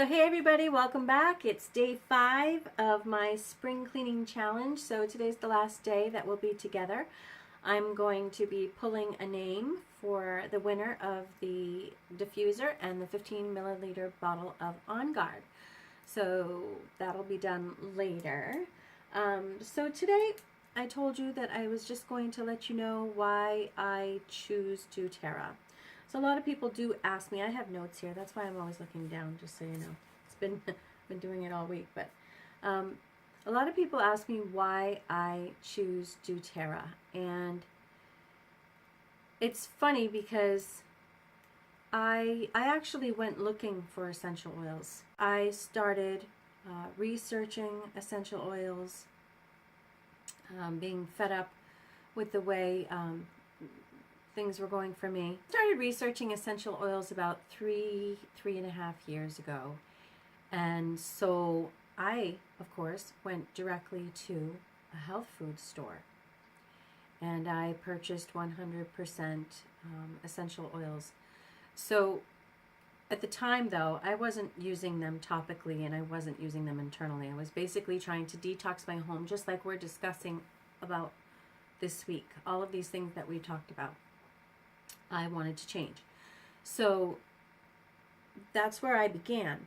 So hey everybody, welcome back. It's day 5 of my spring cleaning challenge. So today's the last day that we'll be together. I'm going to be pulling a name for the winner of the diffuser and the 15 milliliter bottle of On Guard. So that'll be done later. So today I told you that I was just going to let you know why I choose doTERRA. So a lot of people do ask me. I have notes here. That's why I'm always looking down, just so you know. It's been doing it all week. But a lot of people ask me why I choose doTERRA. And it's funny because I actually went looking for essential oils. I started researching essential oils, being fed up with the way things were going for me. I started researching essential oils about three and a half years ago. And so I, of course, went directly to a health food store. And I purchased 100% essential oils. So at the time, though, I wasn't using them topically and I wasn't using them internally. I was basically trying to detox my home, just like we're discussing about this week. All of these things that we talked about, I wanted to change. So that's where I began.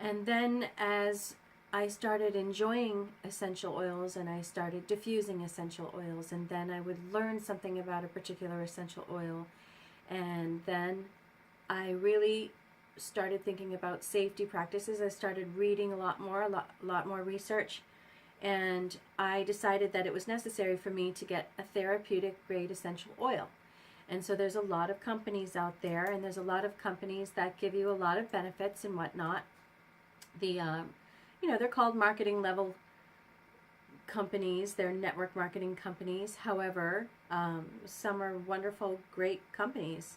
And then as I started enjoying essential oils and I started diffusing essential oils, and then I would learn something about a particular essential oil, and then I really started thinking about safety practices. I started reading a lot more research, and I decided that it was necessary for me to get a therapeutic grade essential oil. And so there's a lot of companies out there, and there's a lot of companies that give you a lot of benefits and whatnot. They're called marketing level companies. They're network marketing companies. However, some are wonderful, great companies.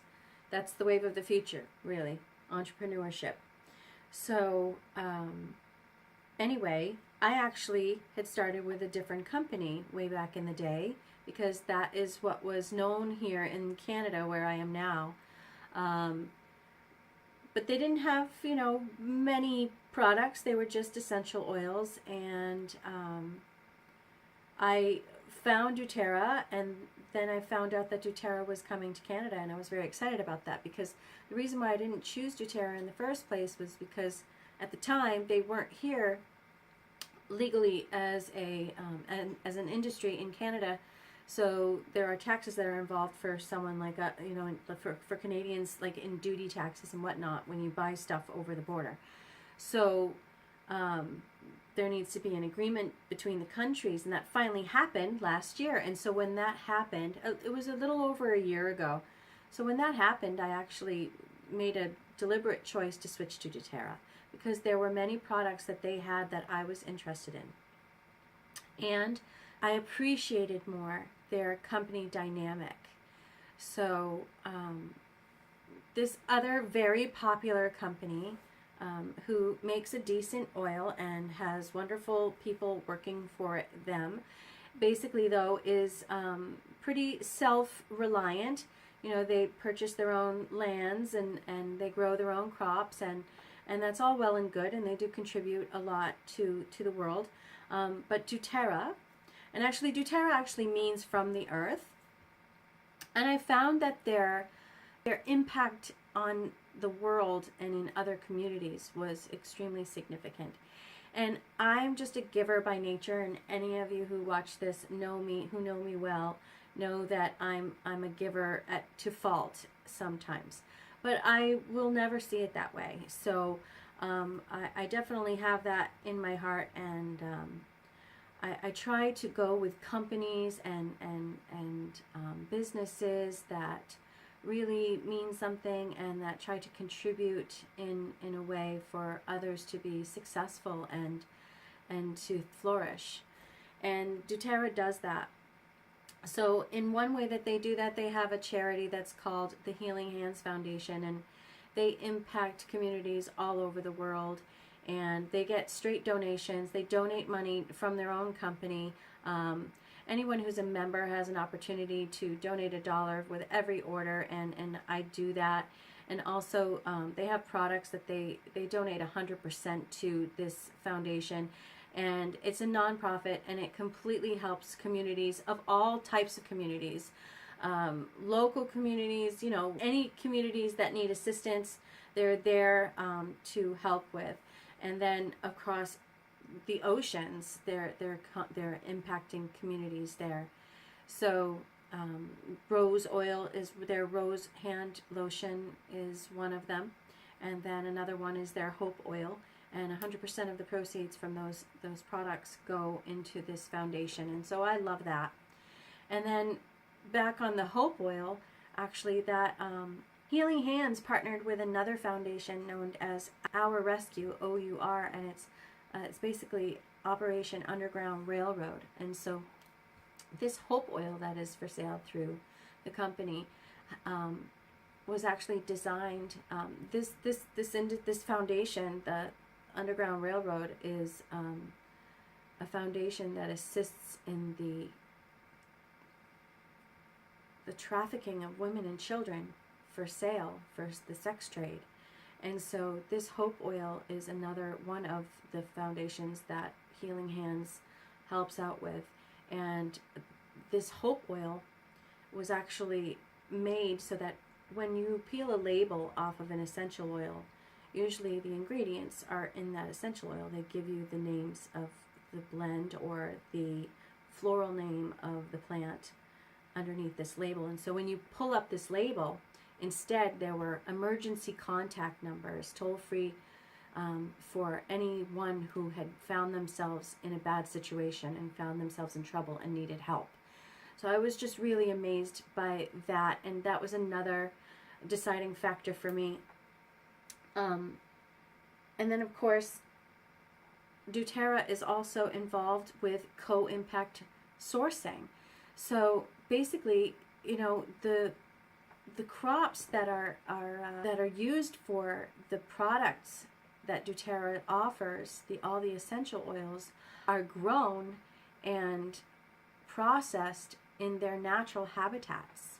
That's the wave of the future, really, entrepreneurship. So anyway, I actually had started with a different company way back in the day, because that is what was known here in Canada, where I am now. But they didn't have, many products. They were just essential oils. And I found doTERRA, and then I found out that doTERRA was coming to Canada, and I was very excited about that, because the reason why I didn't choose doTERRA in the first place was because at the time they weren't here legally as as an industry in Canada. So there are taxes that are involved for someone like for Canadians, like in duty taxes and whatnot, when you buy stuff over the border. So there needs to be an agreement between the countries, and that finally happened last year. And so when that happened, it was a little over a year ago. So when that happened, I actually made a deliberate choice to switch to doTERRA, because there were many products that they had that I was interested in. And I appreciated more their company dynamic. So this other very popular company who makes a decent oil and has wonderful people working for them, basically though is pretty self-reliant. They purchase their own lands and they grow their own crops, and that's all well and good, and they do contribute a lot to the world. But doTERRA, and actually doTERRA actually means from the earth, and I found that their impact on the world and in other communities was extremely significant. And I'm just a giver by nature, and any of you who watch this who know me well, know that I'm a giver to fault sometimes. But I will never see it that way. So I definitely have that in my heart, and I try to go with companies and businesses that really mean something and that try to contribute in a way for others to be successful and to flourish. And doTERRA does that. So in one way that they do that, they have a charity that's called the Healing Hands Foundation, and they impact communities all over the world, and they get straight donations. They donate money from their own company. Anyone who's a member has an opportunity to donate $1 with every order, and I do that. And also they have products that they donate 100% to this foundation, and it's a nonprofit, and it completely helps communities of all types of communities, local communities, you know, any communities that need assistance, they're there to help with. And then across the oceans, they're impacting communities there. So rose oil is their rose hand lotion is one of them, and then another one is their hope oil, and 100% of the proceeds from those products go into this foundation, and so I love that. And then back on the hope oil, actually, that Healing Hands partnered with another foundation known as Our Rescue, OUR, and it's basically Operation Underground Railroad. And so this hope oil that is for sale through the company was actually designed. This foundation, the Underground Railroad, is a foundation that assists in the trafficking of women and children for sale, for the sex trade. And so this hope oil is another one of the foundations that Healing Hands helps out with. And this hope oil was actually made so that when you peel a label off of an essential oil, usually the ingredients are in that essential oil. They give you the names of the blend or the floral name of the plant underneath this label. And so when you pull up this label, instead there were emergency contact numbers, toll-free, for anyone who had found themselves in a bad situation and found themselves in trouble and needed help. So I was just really amazed by that, and that was another deciding factor for me. And then of course doTERRA is also involved with co-impact sourcing. So basically, you know, the crops that are used for the products that doTERRA offers, all the essential oils, are grown and processed in their natural habitats.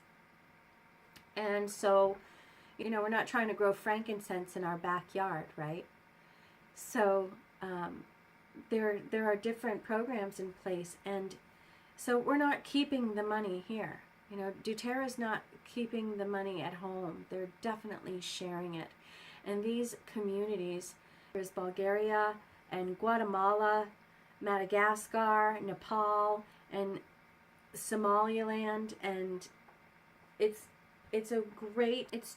And so, you know, we're not trying to grow frankincense in our backyard, right? So there are different programs in place, and so we're not keeping the money here. You know, doTERRA is not keeping the money at home. They're definitely sharing it. And these communities, there's Bulgaria and Guatemala, Madagascar, Nepal, and Somaliland, and it's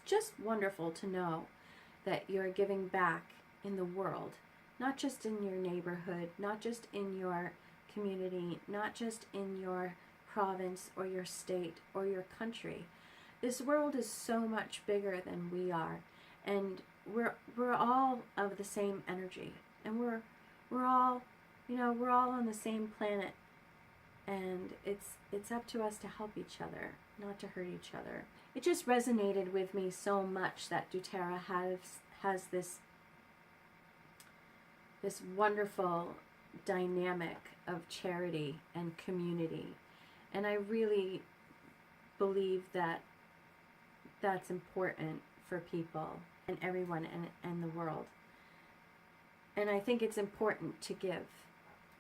just wonderful to know that you're giving back in the world, not just in your neighborhood, not just in your community, not just in your province or your state or your country. This world is so much bigger than we are, and we're all of the same energy, and we're all, you know, we're all on the same planet, and it's up to us to help each other, not to hurt each other. It just resonated with me so much that doTERRA has this wonderful dynamic of charity and community, and I really believe that that's important for people and everyone and the world, and I think it's important to give.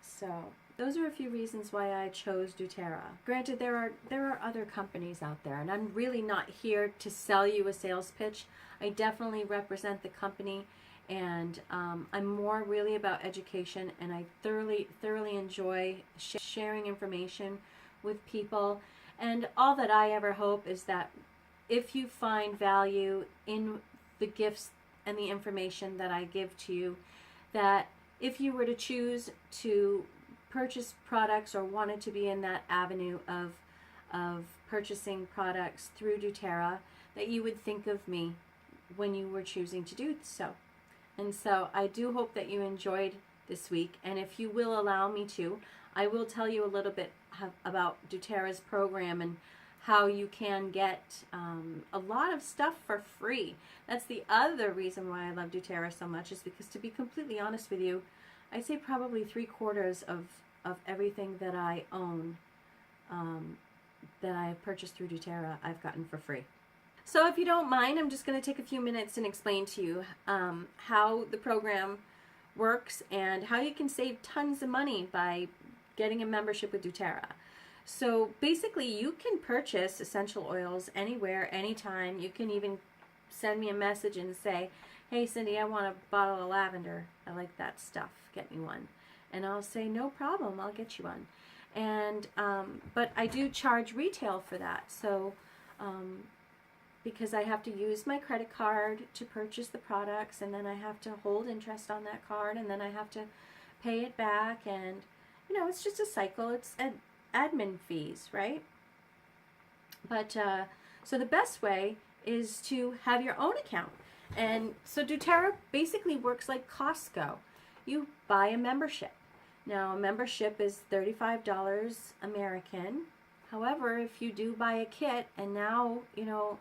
So those are a few reasons why I chose doTERRA. Granted, there are other companies out there, and I'm really not here to sell you a sales pitch. I definitely represent the company, and I'm more really about education, and I thoroughly enjoy sharing information with people. And all that I ever hope is that if you find value in the gifts and the information that I give to you, that if you were to choose to purchase products or wanted to be in that avenue of purchasing products through doTERRA, that you would think of me when you were choosing to do so. And so I do hope that you enjoyed this week, and if you will allow me to, I will tell you a little bit about doTERRA's program and how you can get a lot of stuff for free. That's the other reason why I love doTERRA so much, is because, to be completely honest with you, I'd say probably 3/4 of everything that I own that I have purchased through doTERRA, I've gotten for free. So if you don't mind, I'm just going to take a few minutes and explain to you how the program works and how you can save tons of money by getting a membership with doTERRA. So basically, you can purchase essential oils anywhere, anytime. You can even send me a message and say, hey Cindy, I want a bottle of lavender. I like that stuff. Get me one. And I'll say, no problem, I'll get you one. And but I do charge retail for that. So because I have to use my credit card to purchase the products, and then I have to hold interest on that card, and then I have to pay it back, and you know, it's just a cycle. It's admin fees, right? But so the best way is to have your own account. And so doTERRA basically works like Costco. You buy a membership. Now a membership is $35 American. However, if you do buy a kit, and now, you know,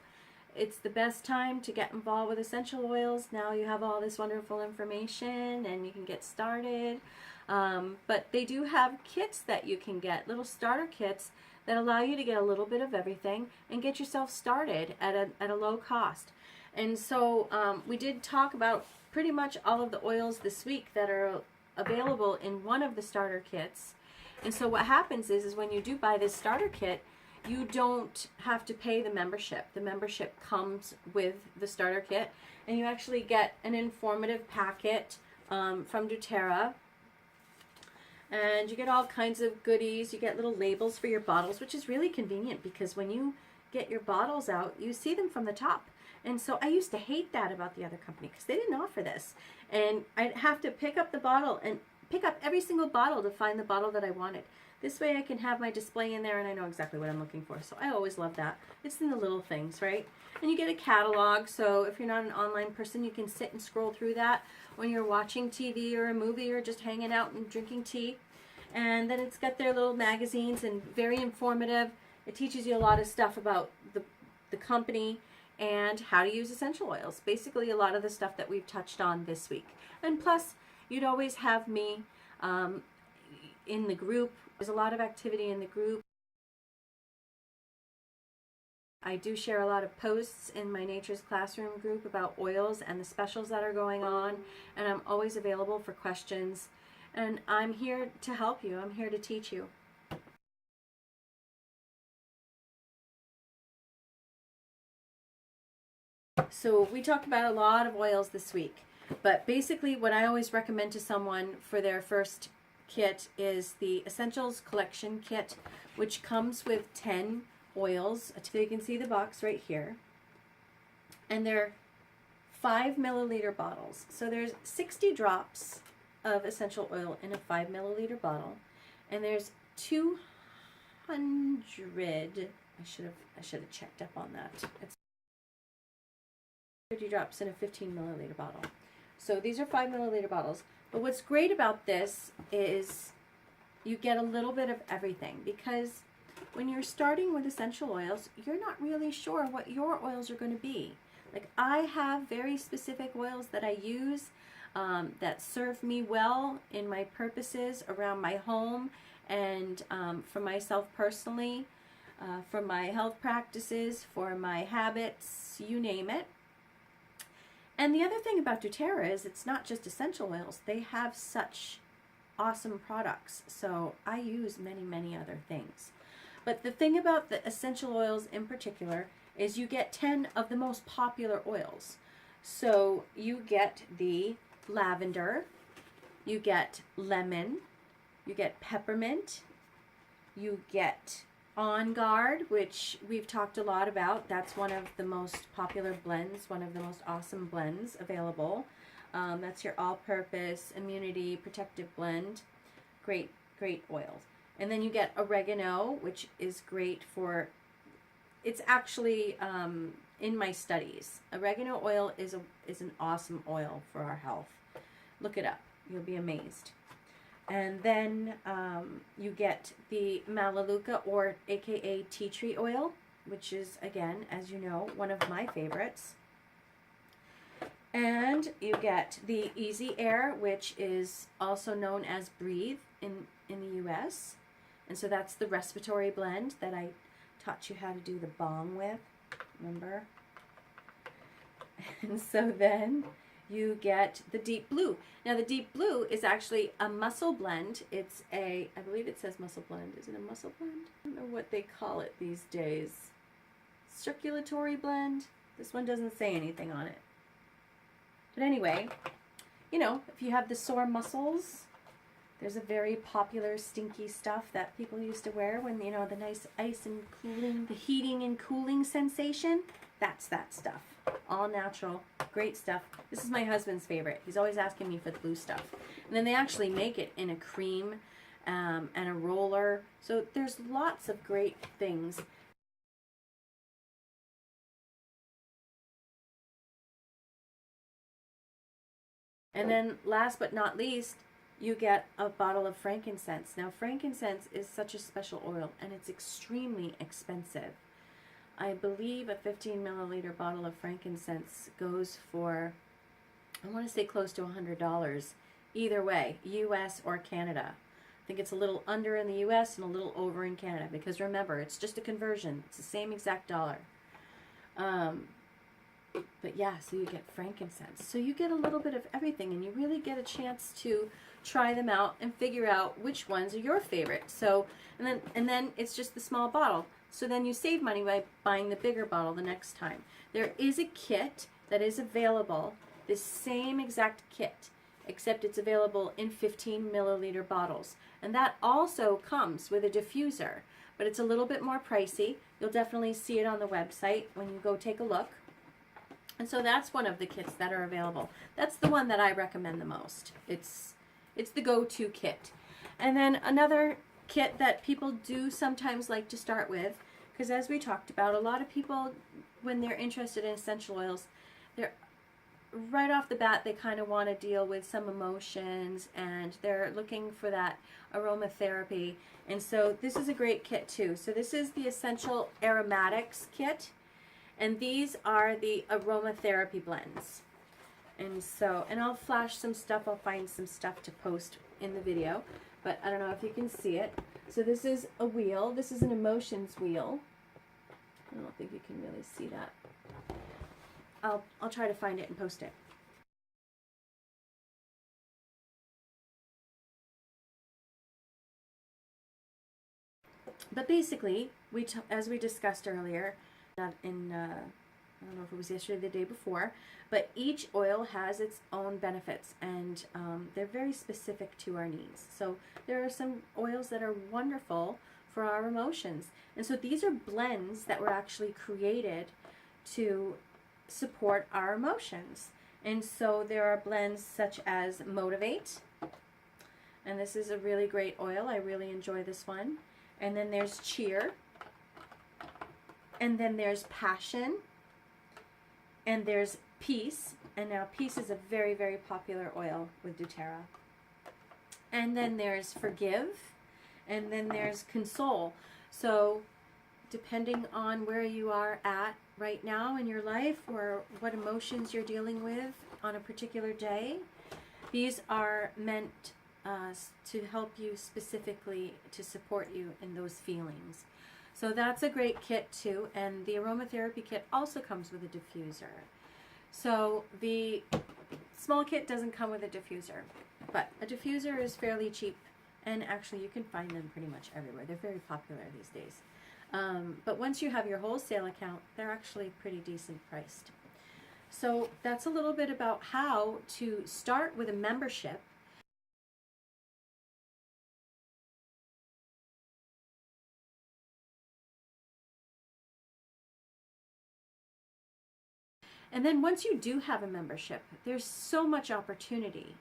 it's the best time to get involved with essential oils. Now you have all this wonderful information and you can get started. But they do have kits that you can get, little starter kits that allow you to get a little bit of everything and get yourself started at a low cost. And so we did talk about pretty much all of the oils this week that are available in one of the starter kits. And so what happens is when you do buy this starter kit, you don't have to pay the membership. The membership comes with the starter kit, and you actually get an informative packet from doTERRA, and you get all kinds of goodies. You get little labels for your bottles, which is really convenient because when you get your bottles out, you see them from the top. And so I used to hate that about the other company because they didn't offer this, and I'd have to pick up the bottle and pick up every single bottle to find the bottle that I wanted. This way I can have my display in there and I know exactly what I'm looking for. So I always love that. It's in the little things, right? And you get a catalog, so if you're not an online person, you can sit and scroll through that when you're watching TV or a movie or just hanging out and drinking tea. And then it's got their little magazines and very informative. It teaches you a lot of stuff about the company and how to use essential oils. Basically a lot of the stuff that we've touched on this week. And plus, you'd always have me in the group. There's a lot of activity in the group. I do share a lot of posts in my Nature's Classroom group about oils and the specials that are going on, and I'm always available for questions. And I'm here to help you. I'm here to teach you. So we talked about a lot of oils this week, but basically what I always recommend to someone for their first kit is the Essentials Collection Kit, which comes with 10 oils. So you can see the box right here. And they're 5 milliliter bottles. So there's 60 drops of essential oil in a 5 milliliter bottle. And there's 200, I should have checked up on that. It's 30 drops in a 15 milliliter bottle. So these are 5 milliliter bottles. But what's great about this is you get a little bit of everything, because when you're starting with essential oils, you're not really sure what your oils are going to be. Like, I have very specific oils that I use that serve me well in my purposes around my home and for myself personally, for my health practices, for my habits, you name it. And the other thing about doTERRA is it's not just essential oils. They have such awesome products. So I use many, many other things. But the thing about the essential oils in particular is you get 10 of the most popular oils. So you get the lavender, you get lemon, you get peppermint, you get On Guard, which we've talked a lot about. That's one of the most popular blends, one of the most awesome blends available. That's your all-purpose immunity protective blend. Great, great oils. And then you get oregano, which is great for, it's actually in my studies. Oregano oil is an awesome oil for our health. Look it up. You'll be amazed. And then you get the Melaleuca, or aka tea tree oil, which is, again, as you know, one of my favorites. And you get the Easy Air, which is also known as Breathe in the US. And so that's the respiratory blend that I taught you how to do the bong with. Remember? And so then you get the deep blue. Now the deep blue is actually a mussel blend. It's a, I believe it says mussel blend. Is it a mussel blend? I don't know what they call it these days. Circulatory blend. This one doesn't say anything on it. But anyway, you know, if you have the sore muscles, there's a very popular stinky stuff that people used to wear when, you know, the nice ice and cooling, the heating and cooling sensation. That's that stuff. All natural, great stuff. This is my husband's favorite. He's always asking me for the blue stuff. And then they actually make it in a cream and a roller. So there's lots of great things. And then last but not least, you get a bottle of frankincense. Now frankincense is such a special oil and it's extremely expensive. I believe a 15 milliliter bottle of frankincense goes for, I want to say close to $100 either way, US or Canada. I think it's a little under in the US and a little over in Canada because remember, it's just a conversion. It's the same exact dollar. But yeah, so you get frankincense. So you get a little bit of everything and you really get a chance to try them out and figure out which ones are your favorite. So, and then it's just the small bottle. So then you save money by buying the bigger bottle the next time. There is a kit that is available, this same exact kit, except it's available in 15 milliliter bottles. And that also comes with a diffuser, but it's a little bit more pricey. You'll definitely see it on the website when you go take a look. And so that's one of the kits that are available. That's the one that I recommend the most. It's the go-to kit. And then another kit that people do sometimes like to start with, because as we talked about, a lot of people, when they're interested in essential oils, they're right off the bat, they kind of want to deal with some emotions and they're looking for that aromatherapy. And so this is a great kit too. So this is the Essential Aromatics kit. And these are the aromatherapy blends. And so, and I'll flash some stuff, I'll find some stuff to post in the video, but I don't know if you can see it. So this is a wheel, this is an emotions wheel. I don't think you can really see that. I'll try to find it and post it. But basically, as we discussed earlier, I don't know if it was yesterday or the day before, but each oil has its own benefits and they're very specific to our needs. So there are some oils that are wonderful for our emotions. And so these are blends that were actually created to support our emotions. And so there are blends such as Motivate, and this is a really great oil. I really enjoy this one. And then there's Cheer, and then there's Passion, and there's Peace, and now Peace is a very, very popular oil with doTERRA. And then there's Forgive, and then there's Console. So depending on where you are at right now in your life or what emotions you're dealing with on a particular day, these are meant to help you specifically to support you in those feelings. So that's a great kit too, and the aromatherapy kit also comes with a diffuser. So the small kit doesn't come with a diffuser, but a diffuser is fairly cheap, and actually you can find them pretty much everywhere. They're very popular these days. But once you have your wholesale account, they're actually pretty decent priced. So that's a little bit about how to start with a membership. And then once you do have a membership, there's so much opportunity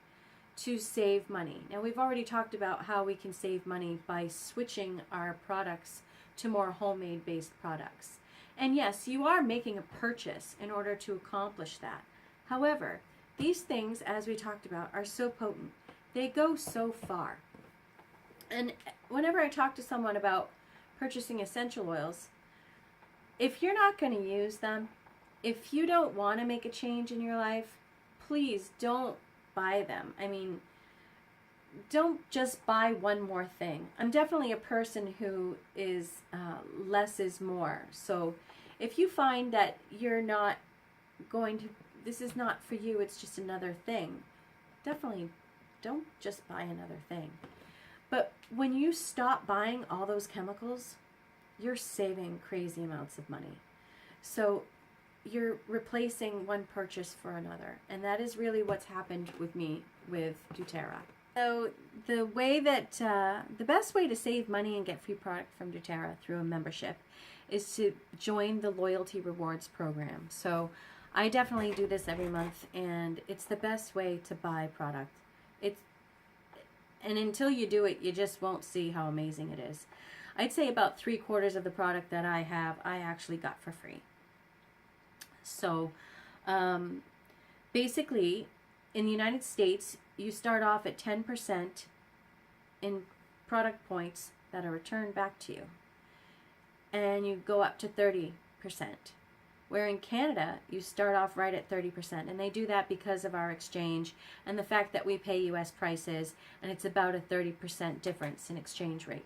to save money. Now we've already talked about how we can save money by switching our products to more homemade based products. And yes, you are making a purchase in order to accomplish that. However, these things, as we talked about, are so potent. They go so far. And whenever I talk to someone about purchasing essential oils, if you're not going to use them, if you don't want to make a change in your life, please don't buy them. I mean, don't just buy one more thing. I'm definitely a person who is less is more. So if you find that you're not going to this is not for you, it's just another thing, definitely don't just buy another thing. But when you stop buying all those chemicals, you're saving crazy amounts of money. So you're replacing one purchase for another. And that is really what's happened with me with doTERRA. So the way that, the best way to save money and get free product from doTERRA through a membership is to join the loyalty rewards program. So I definitely do this every month, and it's the best way to buy product. And until you do it, you just won't see how amazing it is. I'd say about 3/4 of the product that I have, I actually got for free. So basically, in the United States, you start off at 10% in product points that are returned back to you. And you go up to 30%. Where in Canada, you start off right at 30%. And they do that because of our exchange and the fact that we pay US prices, and it's about a 30% difference in exchange rate.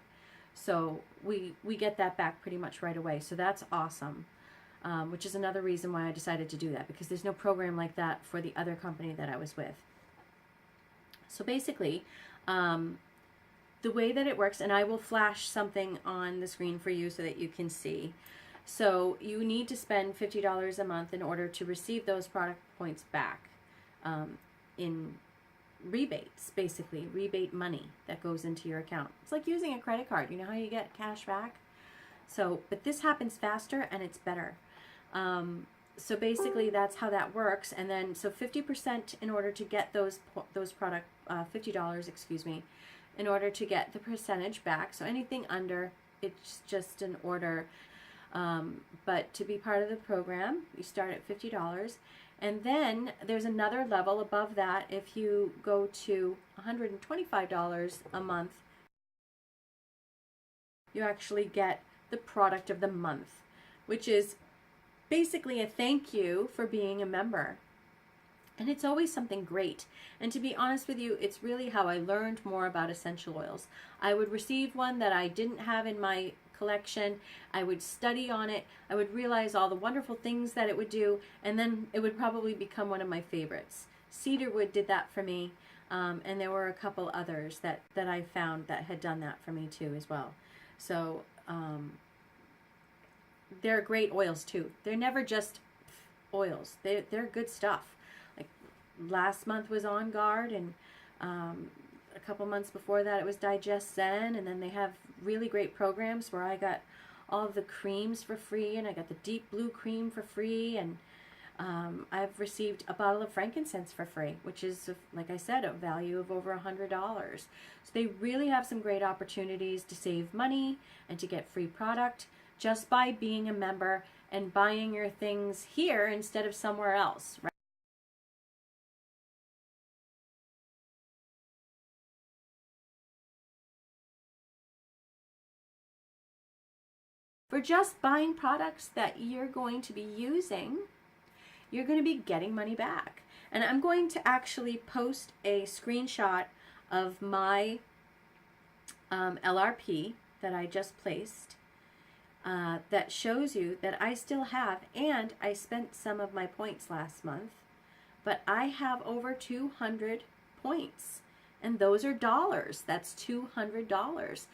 So we get that back pretty much right away. So that's awesome, which is another reason why I decided to do that, because there's no program like that for the other company that I was with. So basically, the way that it works, and I will flash something on the screen for you so that you can see. So you need to spend $50 a month in order to receive those product points back in rebates, basically, rebate money that goes into your account. It's like using a credit card. You know how you get cash back? So, but this happens faster and it's better. So basically that's how that works. And then, so 50% in order to get those product, $50, excuse me, in order to get the percentage back. So anything under, it's just an order. But to be part of the program, you start at $50. And then there's another level above that. If you go to $125 a month, you actually get the product of the month, which is basically a thank you for being a member. And it's always something great. And to be honest with you, it's really how I learned more about essential oils. I would receive one that I didn't have in my collection. I would study on it. I would realize all the wonderful things that it would do, and then it would probably become one of my favorites. Cedarwood did that for me, and there were a couple others that I found that had done that for me too as well. So they're great oils too. They're never just oils. They're good stuff. Like last month was On Guard, and a couple months before that it was Digest Zen, and then they have really great programs where I got all of the creams for free, and I got the deep blue cream for free, and I've received a bottle of frankincense for free, which is, like I said, a value of over $100. So they really have some great opportunities to save money and to get free product just by being a member and buying your things here instead of somewhere else, right? For just buying products that you're going to be using, you're going to be getting money back. And I'm going to actually post a screenshot of my LRP that I just placed that shows you that I still have, and I spent some of my points last month, but I have over 200 points, and those are dollars. That's $200.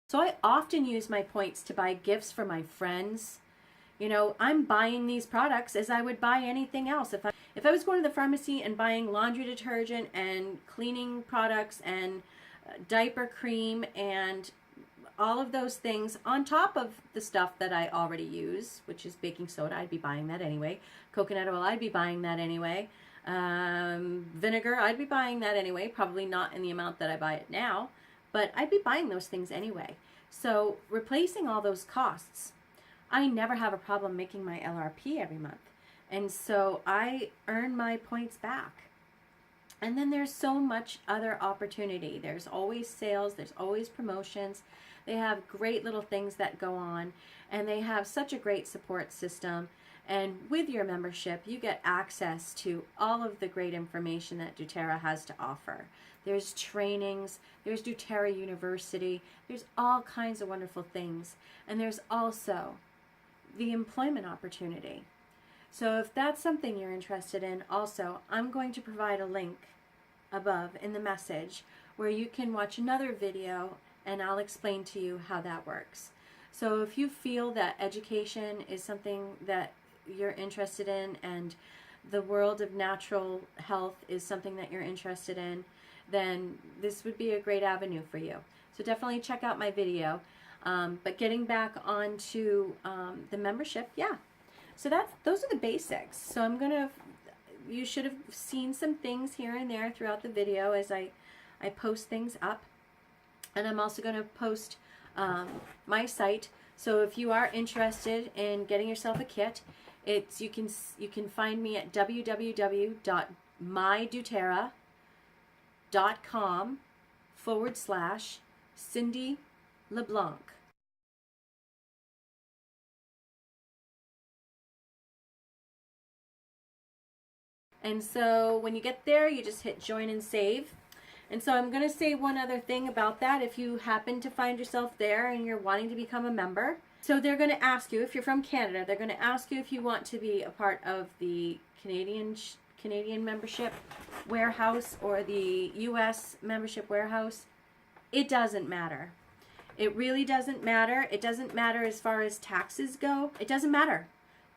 So I often use my points to buy gifts for my friends. You know, I'm buying these products as I would buy anything else. If I was going to the pharmacy and buying laundry detergent and cleaning products and diaper cream and all of those things on top of the stuff that I already use, which is baking soda, I'd be buying that anyway. Coconut oil, I'd be buying that anyway. Vinegar, I'd be buying that anyway. Probably not in the amount that I buy it now, but I'd be buying those things anyway. So replacing all those costs, I never have a problem making my LRP every month. And so I earn my points back. And then there's so much other opportunity. There's always sales, there's always promotions. They have great little things that go on, and they have such a great support system. And with your membership, you get access to all of the great information that doTERRA has to offer. There's trainings, there's doTERRA University, there's all kinds of wonderful things. And there's also the employment opportunity. So if that's something you're interested in, also, I'm going to provide a link above in the message where you can watch another video and I'll explain to you how that works. So if you feel that education is something that you're interested in and the world of natural health is something that you're interested in, then this would be a great avenue for you. So definitely check out my video. But getting back onto the membership, yeah. So those are the basics. So you should have seen some things here and there throughout the video as I post things up. And I'm also going to post my site. So if you are interested in getting yourself a kit, you can find me at www.mydoterra.com/Cindy LeBlanc. And so when you get there, you just hit join and save. And so I'm going to say one other thing about that if you happen to find yourself there and you're wanting to become a member. So they're going to ask you, if you're from Canada, they're going to ask you if you want to be a part of the Canadian membership warehouse or the US membership warehouse. It doesn't matter. It really doesn't matter. It doesn't matter as far as taxes go. It doesn't matter.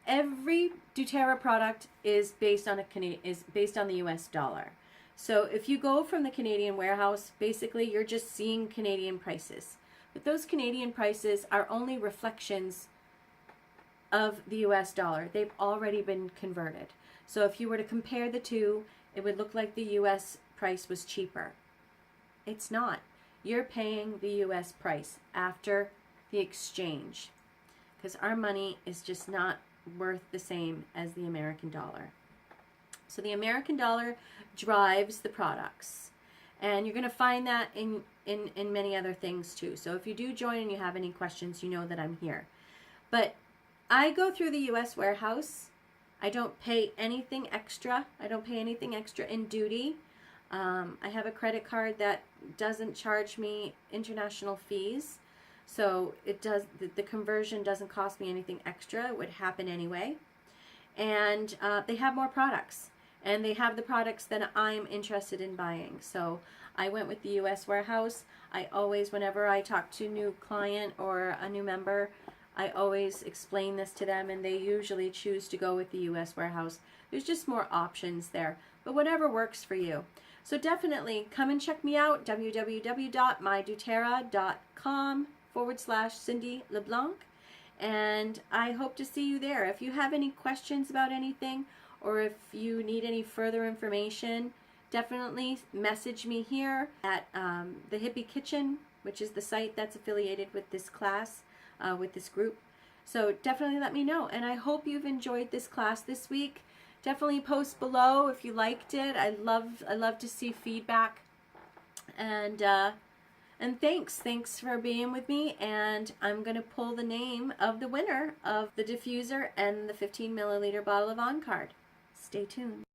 Every doTERRA product is based on the US dollar. So if you go from the Canadian warehouse, basically you're just seeing Canadian prices. But those Canadian prices are only reflections of the US dollar. They've already been converted. So if you were to compare the two, it would look like the US price was cheaper. It's not. You're paying the US price after the exchange because our money is just not worth the same as the American dollar. So the American dollar drives the products, and you're going to find that in many other things too. So if you do join and you have any questions, you know that I'm here. But I go through the US warehouse. I don't pay anything extra. I don't pay anything extra in duty. I have a credit card that doesn't charge me international fees. So the conversion doesn't cost me anything extra. It would happen anyway. And they have more products. And they have the products that I'm interested in buying. So I went with the US warehouse. I always, whenever I talk to a new client or a new member, I always explain this to them, and they usually choose to go with the US warehouse. There's just more options there, but whatever works for you. So definitely come and check me out, www.mydoterra.com/Cindy LeBlanc, and I hope to see you there. If you have any questions about anything, or if you need any further information, definitely message me here at the Hippie Kitchen, which is the site that's affiliated with this class, with this group. So definitely let me know. And I hope you've enjoyed this class this week. Definitely post below if you liked it. I love to see feedback. And thanks for being with me. And I'm going to pull the name of the winner of the diffuser and the 15 milliliter bottle of On Card. Stay tuned.